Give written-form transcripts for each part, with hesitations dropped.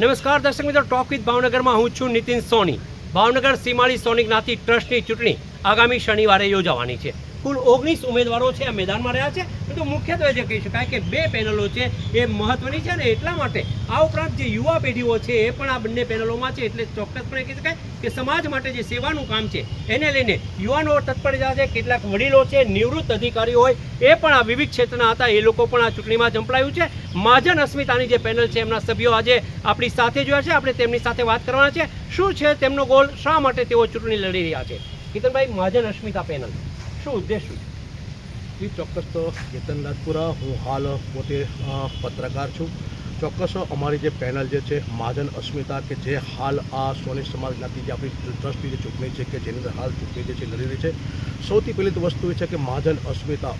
નમસ્કાર દર્શક મિત્રો, ટોક વિથ ભાવનગરમાં હું છું નીતિન સોની। ભાવનગર સીમાડી સોની જ્ઞાતિ ટ્રસ્ટની ચૂંટણી આગામી શનિવારે યોજાવાની છે। કુલ 19 ઉમેદવારો છે આ મેદાનમાં રહ્યા છે, પરંતુ મુખ્યત્વે જે કહી શકાય કે બે પેનલો છે એ મહત્વની છે અને એટલા માટે આ ઉપરાંત જે યુવા પેઢીઓ છે એ પણ આ બંને પેનલોમાં છે, એટલે ચોક્કસપણે કહી શકાય કે સમાજ માટે જે સેવાનું કામ છે એને લઈને યુવાનો તત્પર રહ્યા છે। કેટલાક વડીલો છે, નિવૃત્ત અધિકારીઓ હોય એ પણ આ વિવિધ ક્ષેત્રના હતા, એ લોકો પણ આ ચૂંટણીમાં ઝંપલાયું છે। મહાજન અસ્મિતાની જે પેનલ છે એમના સભ્યો આજે આપણી સાથે જોયા છે, આપણે તેમની સાથે વાત કરવાના છે। શું છે તેમનો ગોલ, શા માટે તેઓ ચૂંટણી લડી રહ્યા છે? કેતનભાઈ, મહાજન અસ્મિતા પેનલ શું ઉદ્દેશ શું છે? ચોક્કસ તો કેતન રાજપુરા, હું હાલ પોતે પત્રકાર છું। ચોક્કસ અમારી જે પેનલ જે છે મહાજન અસ્મિતા, કે જે હાલ આ સોની સમાજ જ્ઞાતિ જે આપણી ટ્રસ્ટની જે ચૂંટણી છે કે જેની અંદર હાલ ચૂંટણી જે છે લડી રહી છે, સૌથી પહેલી તો વસ્તુ એ છે કે મહાજન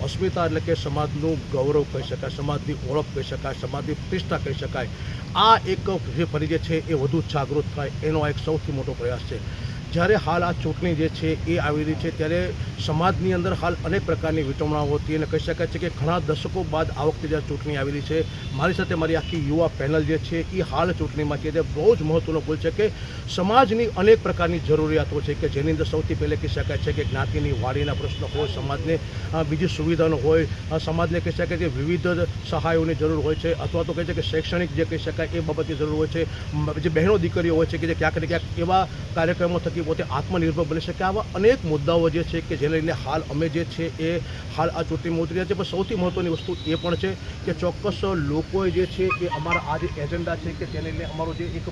અસ્મિતા એટલે કે સમાજનું ગૌરવ કહી શકાય, સમાજની ઓળખ કહી શકાય, સમાજની પ્રતિષ્ઠા કહી શકાય। આ એક જે ફરી જે છે એ વધુ જાગૃત થાય એનો એક સૌથી મોટો પ્રયાસ છે। જ્યારે હાલ આ ચૂંટણી જે છે એ આવી રહી છે ત્યારે સમાજની અંદર હાલ અનેક પ્રકારની વિટંબણાઓ હતી અને કહી શકાય છે કે ઘણા દશકો બાદ આ વખતે જ્યારે ચૂંટણી આવી રહી છે, મારી સાથે મારી આખી યુવા પેનલ જે છે એ હાલ ચૂંટણીમાં છે તે બહુ જ મહત્ત્વનો ભૂલ છે કે સમાજની અનેક પ્રકારની જરૂરિયાતો છે કે જેની અંદર સૌથી પહેલે કહી શકાય છે કે જ્ઞાતિની વાડીના પ્રશ્નો હોય, સમાજને બીજી સુવિધાનો હોય, સમાજને કહી શકાય કે વિવિધ સહાયોની જરૂર હોય છે, અથવા તો કહે છે કે શૈક્ષણિક જે કહી શકાય એ બાબતની જરૂર હોય છે। જે બહેનો દીકરીઓ હોય છે કે જે ક્યાંક ને ક્યાંક એવા કાર્યક્રમો થકી પોતે આત્મનિર્ભર બની શકે, આવા અનેક મુદ્દાઓ જે છે કે જેને લઈને હાલ અમે જે છે એ હાલ આ ચૂંટણીમાં ઉતરી રહ્યા છે। પણ સૌથી મહત્ત્વની વસ્તુ એ પણ છે કે ચોક્કસ લોકોએ જે છે એ અમારા આ જે એજન્ડા છે કે તેને લઈને અમારો જે એક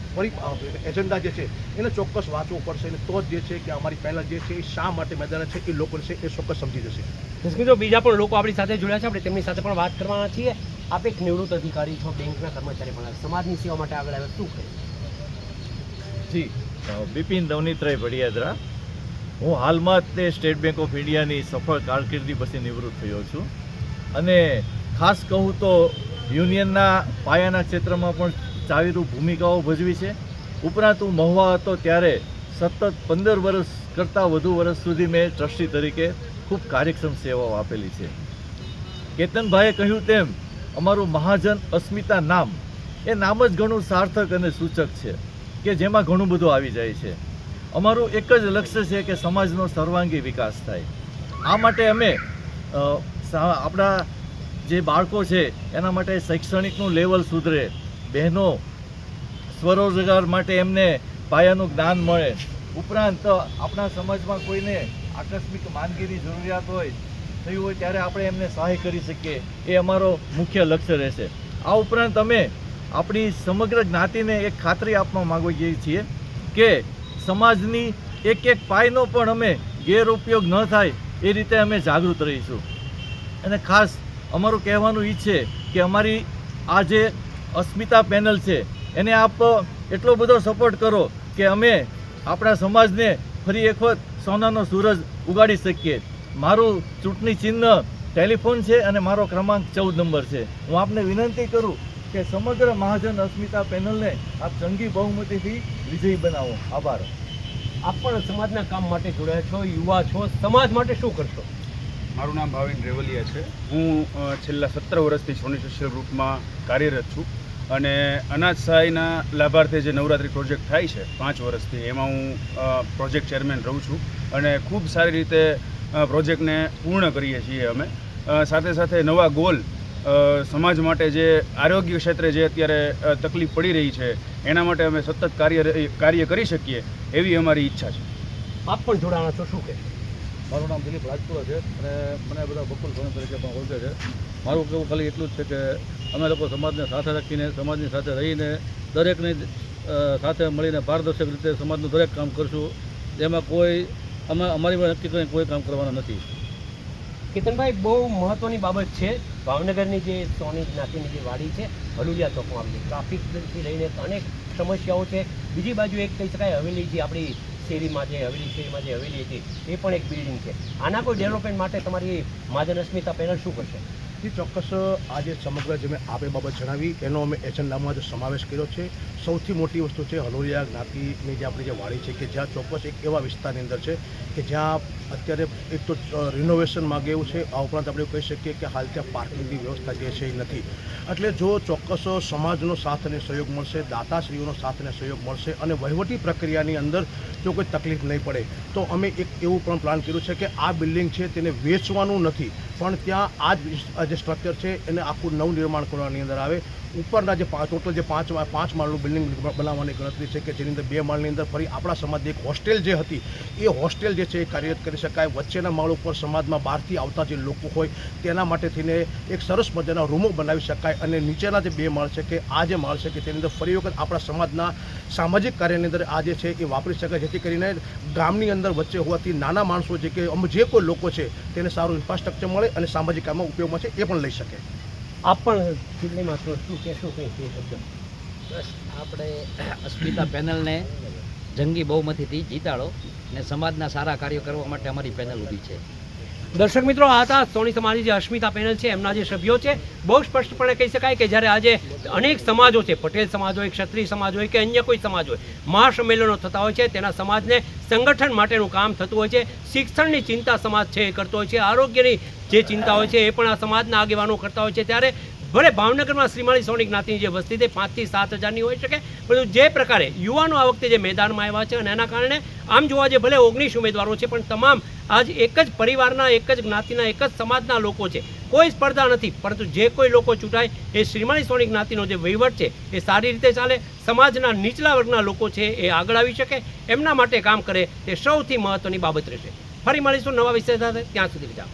એજન્ડા જે છે એને ચોક્કસ વાંચવું પડશે અને તો જ જે છે કે અમારી પેનલ જે છે એ શા માટે મેદાન છે એ લોકોને છે એ ચોક્કસ સમજી જશે। મિત્રો, બીજા પણ લોકો આપણી સાથે જોડ્યા છે, આપણે તેમની સાથે પણ વાત કરવાના છીએ। આપ એક નિવૃત્ત અધિકારી છો, બેંકના કર્મચારી પણ સમાજની સેવા માટે આગળ આવ્યા, શું કહે? જી, બિપિન નવનીતરાય ભડિયાદરા। હું હાલમાં જ તે સ્ટેટ બેંક ઓફ ઇન્ડિયાની સફળ કારકિર્દી પછી નિવૃત્ત થયો છું અને ખાસ કહું તો યુનિયનના પાયાના ક્ષેત્રમાં પણ ચાવીરૂપ ભૂમિકાઓ ભજવી છે। ઉપરાંત હું મહુવા હતો ત્યારે સતત 15 વર્ષ કરતાં વધુ વર્ષ સુધી મેં ટ્રસ્ટી તરીકે ખૂબ કાર્યક્ષમ સેવાઓ આપેલી છે। કેતનભાઈએ કહ્યું તેમ અમારું મહાજન અસ્મિતા નામ, એ નામ જ ઘણું સાર્થક અને સૂચક છે કે જેમાં ઘણું બધું આવી જાય છે। અમારું એક જ લક્ષ્ય છે કે સમાજનો સર્વાંગી વિકાસ થાય। આ માટે અમે આપણા જે બાળકો છે એના માટે શૈક્ષણિકનું લેવલ સુધરે, બહેનો સ્વરોજગાર માટે એમને પાયાનું જ્ઞાન મળે, ઉપરાંત આપણા સમાજમાં કોઈને આકસ્મિક માંદગીની જરૂરિયાત હોય, થયું હોય ત્યારે આપણે એમને સહાય કરી શકીએ, એ અમારો મુખ્ય લક્ષ્ય રહેશે। આ ઉપરાંત અમે આપણી સમગ્ર જ્ઞાતિને એક ખાતરી આપવા માંગીએ છીએ કે સમાજની એક એક પાયનો પણ અમે ગેરઉપયોગ ન થાય એ રીતે અમે જાગૃત રહીશું। અને ખાસ અમારું કહેવાનું એ છે કે અમારી આ જે અસ્મિતા પેનલ છે એને આપ એટલો બધો સપોર્ટ કરો કે અમે આપણા સમાજને ફરી એક વખત સોનાનો સૂરજ ઉગાડી શકીએ। મારું ચૂંટણી ચિહ્ન ટેલિફોન છે અને મારો ક્રમાંક 14 નંબર છે। હું આપને વિનંતી કરું કે સમગ્ર મહાજન અસ્મિતા પેનલને આપ જંગી બહુમતીથી વિજયી બનાવો। આભાર। આપ પણ સમાજના કામ માટે જોડાયા છો, યુવા છો, સમાજ માટે શું કરશો? મારું નામ ભાવિન રેવલિયા છે। હું છેલ્લા 17 વર્ષથી સોની સોશિયલ ગ્રુપમાં કાર્યરત છું અને અનાજ સહાયના લાભાર્થે જે નવરાત્રિ પ્રોજેક્ટ થાય છે 5 વર્ષથી, એમાં હું પ્રોજેક્ટ ચેરમેન રહું છું અને ખૂબ સારી રીતે પ્રોજેક્ટને પૂર્ણ કરીએ છીએ અમે। સાથે સાથે નવા ગોલ સમાજ માટે જે આરોગ્ય ક્ષેત્રે જે અત્યારે તકલીફ પડી રહી છે એના માટે અમે સતત કાર્ય કરી શકીએ એવી અમારી ઈચ્છા છે। આપ પણ જોડાણા છો, શું કહે? મારું નામ દિલીપ રાજપુરા છે અને મને બધા બકુલ સોની તરીકે પણ ઓળખે છે। મારું કહેવું ખાલી એટલું જ છે કે અમે લોકો સમાજને સાથે રાખીને, સમાજની સાથે રહીને, દરેકની સાથે મળીને પારદર્શક રીતે સમાજનું દરેક કામ કરશું। જેમાં કોઈ અમારી નક્કી કરીને કોઈ કામ કરવાના નથી। કેતનભાઈ, બહુ મહત્વની બાબત છે, ભાવનગરની જે સોની જ્ઞાતિની જે વાડી છે હલુલિયા ચોકમાં આવેલી, ટ્રાફિકથી લઈને અનેક સમસ્યાઓ છે। બીજી બાજુ એક કહી શકાય હવેલી, જે આપણી શેરીમાં જે હવેલી હતી એ પણ એક બિલ્ડિંગ છે। આના કોઈ ડેવલપમેન્ટ માટે તમારી મહાજન અસ્મિતા પેનલ શું કરશે? ચોક્કસ આજે સમગ્ર જે મેં આપે બાબત જણાવી એનો અમે એજન્ડામાં જ સમાવેશ કર્યો છે. સૌથી મોટી વસ્તુ છે હલોરિયા જ્ઞાતિની જે આપણી જે વાડી છે કે જ્યાં ચોક્કસ એક એવા વિસ્તારની અંદર છે કે જ્યાં અત્યારે એક તો રિનોવેશન માગે એવું છે. આ ઉપરાંત આપણે કહી શકીએ કે હાલ ત્યાં પાર્કિંગની વ્યવસ્થા જે છે એ નથી. એટલે જો ચોક્કસ સમાજનો સાથ અને સહયોગ મળશે, દાતાશ્રીઓનો સાથ અને સહયોગ મળશે અને વહીવટી પ્રક્રિયાની અંદર જો કોઈ તકલીફ નહીં પડે તો અમે એક એવું પણ પ્લાન કર્યું છે કે આ બિલ્ડિંગ છે તેને વેચવાનું નથી, પણ ત્યાં આ જે સ્ટ્રક્ચર છે એને આખું નવનિર્માણ કરવાની અંદર આવે. ઉપરના જે ટોટલ જે પાંચ માળનું બિલ્ડિંગ બનાવવાની ગણતરી છે કે જેની અંદર 2 માળની અંદર ફરી આપણા સમાજની એક હોસ્ટેલ જે હતી એ હોસ્ટેલ જે છે એ કાર્યરત કરી શકાય. વચ્ચેના માળ ઉપર સમાજમાં બહારથી આવતા જે લોકો હોય તેના માટે થઈને એક સરસ મજાના રૂમો બનાવી શકાય અને નીચેના જે 2 માળ છે કે આ જે માળ છે કે તેની અંદર ફરી વખત આપણા સમાજના સામાજિક કાર્યની અંદર આ જે છે એ વાપરી શકાય, જેથી કરીને ગામની અંદર વચ્ચે હોવાથી નાના માણસો જે કે જે કોઈ લોકો છે તેને સારું ઇન્ફ્રાસ્ટ્રક્ચર મળે અને સામાજિક કામમાં ઉપયોગમાં છે એ પણ લઈ શકે. આપ પણ ચૂંટણીમાં શું કહેશો કંઈ કહી શકશો? બસ આપણે અસ્મિતા પેનલને જંગી બહુમતીથી જીતાડો અને સમાજના સારા કાર્યો કરવા માટે અમારી પેનલ ઊભી છે. દર્શક મિત્રો, આ હતા સોની સમાજની જે અસ્મિતા પેનલ છે એમના જે સભ્યો છે. બહુ સ્પષ્ટપણે કહી શકાય કે જ્યારે આજે અનેક સમાજો છે, પટેલ સમાજ હોય, ક્ષત્રિય સમાજ હોય કે અન્ય કોઈ સમાજ હોય, મહાસંમેલનો થતા હોય છે, તેના સમાજને સંગઠન માટેનું કામ થતું હોય છે. શિક્ષણની ચિંતા સમાજ છે એ કરતો હોય છે, આરોગ્યની જે ચિંતા હોય છે એ પણ આ સમાજના આગેવાનો કરતા હોય છે. ત્યારે ભલે ભાવનગરમાં શ્રીમાળી સોની જ્ઞાતિની જે વસ્તી તે 5 થી 7 હજારની હોઈ શકે, પરંતુ જે પ્રકારે યુવાનો આ વખતે જે મેદાનમાં આવ્યા છે અને એના કારણે આમ જોવા જે ભલે 19 ઉમેદવારો છે પણ તમામ આજ એક જ પરિવારના, એક જ જ્ઞાતિના, એક જ સમાજના લોકો છે. કોઈ સ્પર્ધા નથી, પરંતુ જે કોઈ લોકો ચૂંટાય એ શ્રીમાળી સોની જ્ઞાતિનો જે વહીવટ છે એ સારી રીતે ચાલે, સમાજના નીચલા વર્ગના લોકો છે એ આગળ આવી શકે, એમના માટે કામ કરે તે સૌથી મહત્વની બાબત રહેશે. ફરી મળીશું નવા વિષય સાથે, ત્યાં સુધી વિચાર.